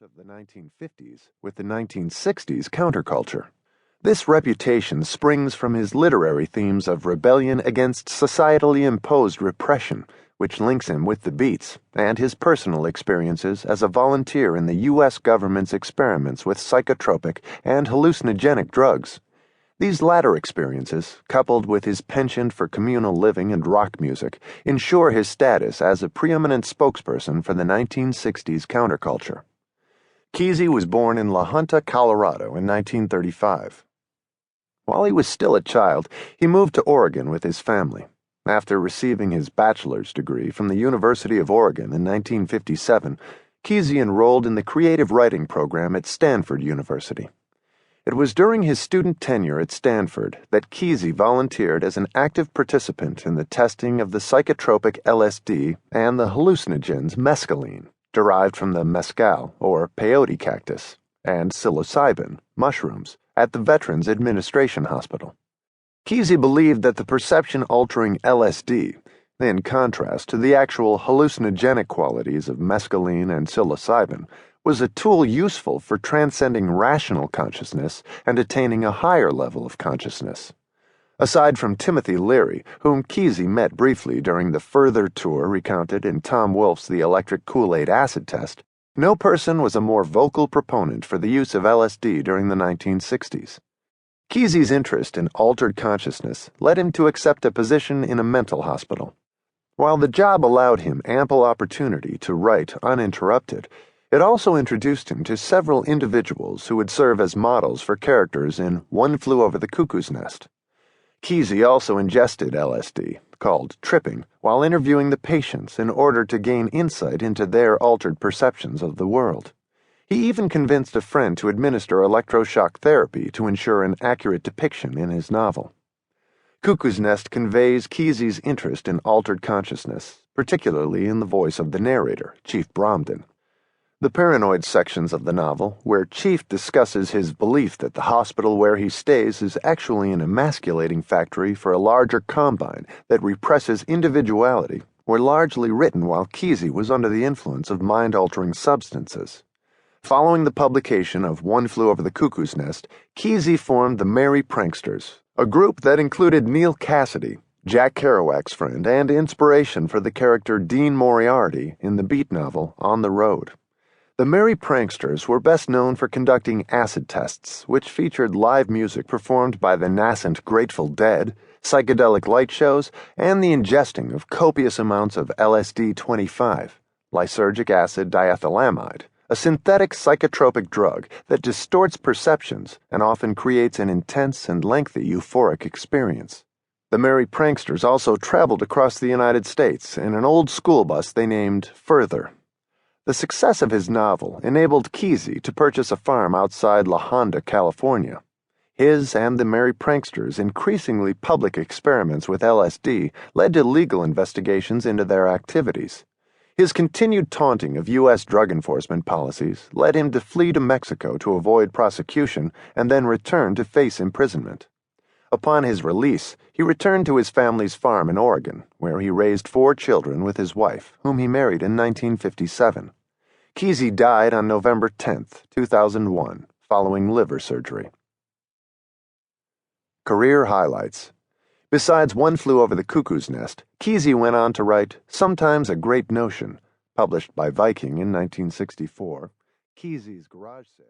of the 1950s with the 1960s counterculture. This reputation springs from his literary themes of rebellion against societally imposed repression, which links him with the Beats, and his personal experiences as a volunteer in the U.S. government's experiments with psychotropic and hallucinogenic drugs. These latter experiences, coupled with his penchant for communal living and rock music, ensure his status as a preeminent spokesperson for the 1960s counterculture. Kesey was born in La Junta, Colorado in 1935. While he was still a child, he moved to Oregon with his family. After receiving his bachelor's degree from the University of Oregon in 1957, Kesey enrolled in the creative writing program at Stanford University. It was during his student tenure at Stanford that Kesey volunteered as an active participant in the testing of the psychotropic LSD and the hallucinogens mescaline, derived from the mescal, or peyote cactus, and psilocybin, mushrooms, at the Veterans Administration Hospital. Kesey believed that the perception-altering LSD, in contrast to the actual hallucinogenic qualities of mescaline and psilocybin, was a tool useful for transcending rational consciousness and attaining a higher level of consciousness. Aside from Timothy Leary, whom Kesey met briefly during the Further tour recounted in Tom Wolfe's The Electric Kool-Aid Acid Test, no person was a more vocal proponent for the use of LSD during the 1960s. Kesey's interest in altered consciousness led him to accept a position in a mental hospital. While the job allowed him ample opportunity to write uninterrupted, it also introduced him to several individuals who would serve as models for characters in One Flew Over the Cuckoo's Nest. Kesey also ingested LSD, called tripping, while interviewing the patients in order to gain insight into their altered perceptions of the world. He even convinced a friend to administer electroshock therapy to ensure an accurate depiction in his novel. Cuckoo's Nest conveys Kesey's interest in altered consciousness, particularly in the voice of the narrator, Chief Bromden. The paranoid sections of the novel, where Chief discusses his belief that the hospital where he stays is actually an emasculating factory for a larger combine that represses individuality, were largely written while Kesey was under the influence of mind-altering substances. Following the publication of One Flew Over the Cuckoo's Nest, Kesey formed the Merry Pranksters, a group that included Neil Cassidy, Jack Kerouac's friend and inspiration for the character Dean Moriarty in the beat novel On the Road. The Merry Pranksters were best known for conducting acid tests, which featured live music performed by the nascent Grateful Dead, psychedelic light shows, and the ingesting of copious amounts of LSD-25, lysergic acid diethylamide, a synthetic psychotropic drug that distorts perceptions and often creates an intense and lengthy euphoric experience. The Merry Pranksters also traveled across the United States in an old school bus they named Further. The success of his novel enabled Kesey to purchase a farm outside La Junta, California. His and the Merry Pranksters' increasingly public experiments with LSD led to legal investigations into their activities. His continued taunting of U.S. drug enforcement policies led him to flee to Mexico to avoid prosecution and then return to face imprisonment. Upon his release, he returned to his family's farm in Oregon, where he raised 4 children with his wife, whom he married in 1957. Kesey died on November 10, 2001, following liver surgery. Career highlights. Besides One Flew Over the Cuckoo's Nest, Kesey went on to write Sometimes a Great Notion, published by Viking in 1964, Kesey's Garage Sale.